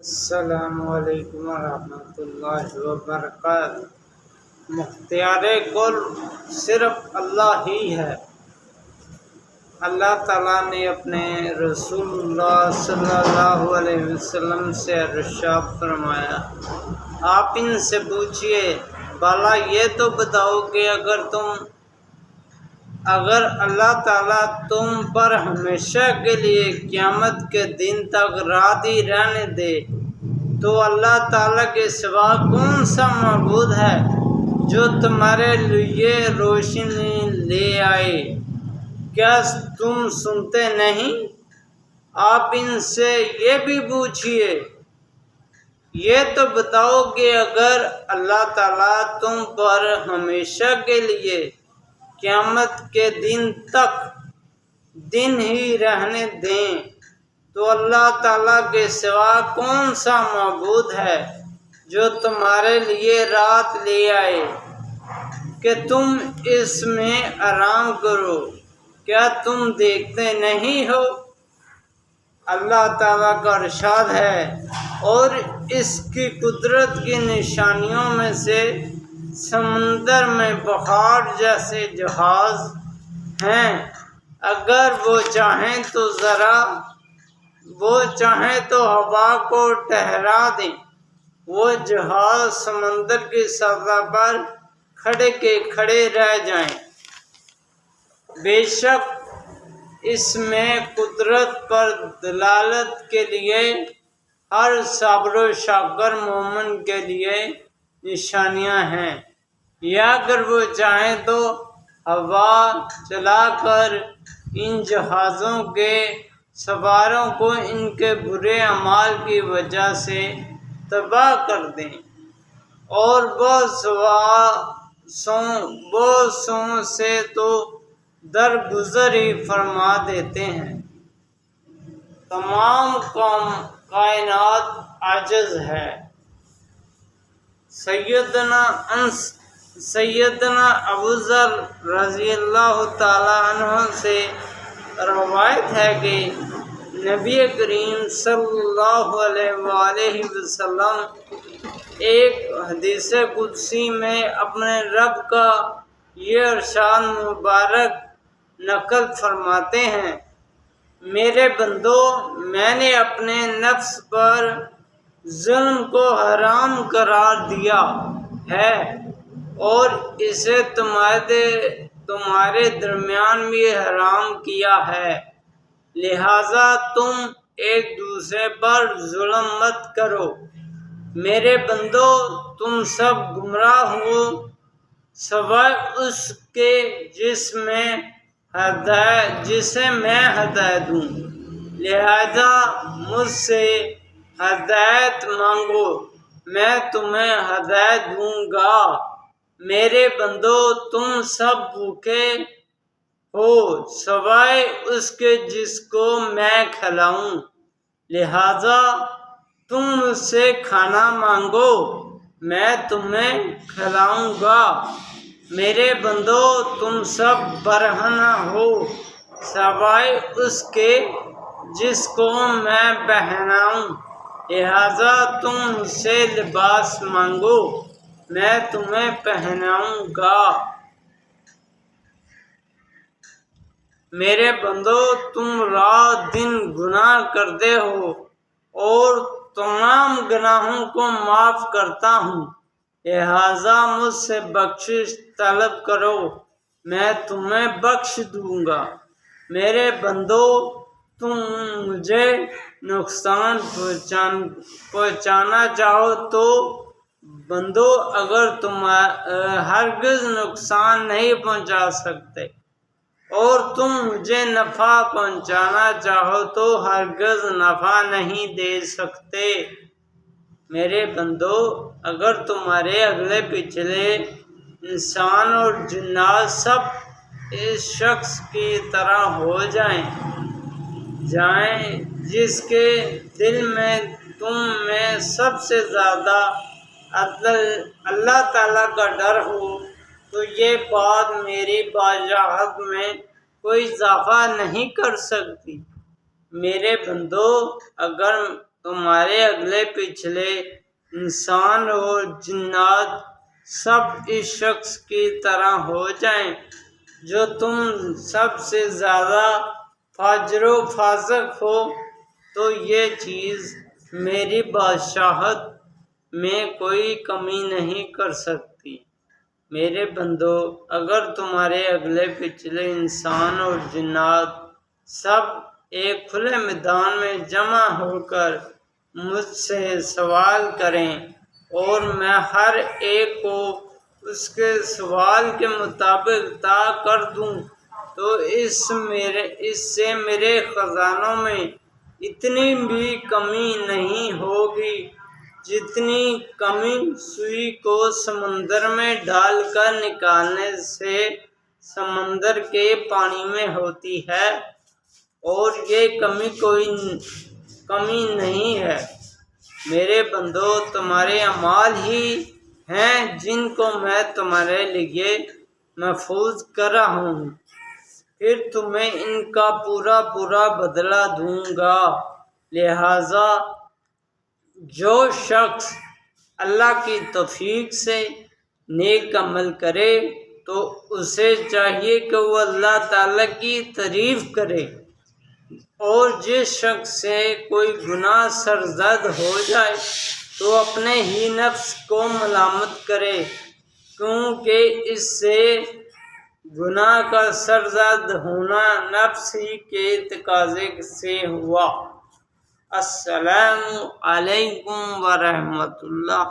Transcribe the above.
السلام علیکم ورحمۃ اللہ وبرکاتہ۔ مختار کل صرف اللہ ہی ہے۔ اللہ تعالیٰ نے اپنے رسول اللہ صلی اللہ علیہ وسلم سے ارشاد فرمایا، آپ ان سے پوچھئے، بھلا یہ تو بتاؤ کہ اگر اللہ تعالیٰ تم پر ہمیشہ کے لیے قیامت کے دن تک راضی رہنے دے تو اللہ تعالیٰ کے سوا کون سا معبود ہے جو تمہارے لیے روشنی لے آئے؟ کیا تم سنتے نہیں؟ آپ ان سے یہ بھی پوچھئے، یہ تو بتاؤ کہ اگر اللہ تعالیٰ تم پر ہمیشہ کے لیے قیامت کے دن تک دن ہی رہنے دیں تو اللہ تعالیٰ کے سوا کون سا معبود ہے جو تمہارے لیے رات لے آئے کہ تم اس میں آرام کرو؟ کیا تم دیکھتے نہیں ہو؟ اللہ تعالیٰ کا ارشاد ہے، اور اس کی قدرت کی نشانیوں میں سے سمندر میں بحار جیسے جہاز ہیں، اگر وہ چاہیں تو ہوا کو ٹھہرا دیں، وہ جہاز سمندر کی سطح پر کھڑے کے کھڑے رہ جائیں۔ بے شک اس میں قدرت پر دلالت کے لیے ہر صابر و شاکر مومن کے لیے نشانیاں ہیں۔ یا اگر وہ چاہیں تو ہوا چلا کر ان جہازوں کے سواروں کو ان کے برے اعمال کی وجہ سے تباہ کر دیں، اور بہت سوں سے تو درگزر ہی فرما دیتے ہیں۔ تمام کائنات عاجز ہے۔ سیدنا ابو ذر رضی اللہ تعالیٰ عنہ سے روایت ہے کہ نبی کریم صلی اللہ علیہ وآلہ وسلم ایک حدیث قدسی میں اپنے رب کا یہ ارشاد مبارک نقل فرماتے ہیں، میرے بندو، میں نے اپنے نفس پر ظلم کو حرام قرار دیا ہے اور اسے تمہارے درمیان بھی حرام کیا ہے، لہذا تم ایک دوسرے پر ظلم مت کرو۔ میرے بندو، تم سب گمراہ ہو سوائے اس کے جسے میں ہدایت دوں، لہذا مجھ سے ہدایت مانگو، میں تمہیں ہدایت دوں گا۔ میرے بندو، تم سب بھوکے ہو سوائے اس کے جس کو میں کھلاؤں، لہذا تم مجھ سے کھانا مانگو، میں تمہیں کھلاؤں گا۔ میرے بندو، تم سب برہنہ ہو سوائے اس کے جس کو میں پہناؤں، لہذا تم مجھ سے لباس مانگو، میں تمہیں پہناؤں گا۔ میرے بندو، تم رات دن گناہ کرتے ہو اور تمام گناہوں کو معاف کرتا ہوں، لہذا مجھ سے بخشش طلب کرو، میں تمہیں بخش دوں گا۔ میرے بندو، تم مجھے نقصان پہنچانا چاہو تو بندو، اگر تم ہرگز نقصان نہیں پہنچا سکتے، اور تم مجھے نفع پہنچانا چاہو تو ہرگز نفع نہیں دے سکتے۔ میرے بندو، اگر تمہارے اگلے پچھلے انسان اور جنات سب اس شخص کی طرح ہو جائیں جس کے دل میں تم میں سب سے زیادہ اللہ تعالیٰ کا ڈر ہو، تو یہ بات میری بادشاہت میں کوئی اضافہ نہیں کر سکتی۔ میرے بندو، اگر تمہارے اگلے پچھلے انسان اور جنات سب اس شخص کی طرح ہو جائیں جو تم سب سے زیادہ فاجر و فاسق ہو، تو یہ چیز میری بادشاہت میں کوئی کمی نہیں کر سکتی۔ میرے بندو، اگر تمہارے اگلے پچھلے انسان اور جنات سب ایک کھلے میدان میں جمع ہو کر مجھ سے سوال کریں اور میں ہر ایک کو اس کے سوال کے مطابق عطا کر دوں، تو اس سے میرے خزانوں میں اتنی بھی کمی نہیں ہوگی جتنی کمی سوئی کو سمندر میں ڈال کر نکالنے سے سمندر کے پانی میں ہوتی ہے، اور یہ کوئی کمی نہیں ہے۔ میرے بندو، تمہارے اعمال ہی ہیں جن کو میں تمہارے لیے محفوظ کر رہا ہوں، پھر تمہیں ان کا پورا بدلہ دوں گا۔ لہذا جو شخص اللہ کی توفیق سے نیک عمل کرے تو اسے چاہیے کہ وہ اللہ تعالیٰ کی تعریف کرے، اور جس شخص سے کوئی گناہ سرزد ہو جائے تو اپنے ہی نفس کو ملامت کرے، کیونکہ اس سے گناہ کا سرزد ہونا نفس ہی کے تقاضے سے ہوا۔ السلام علیکم ورحمۃ اللہ۔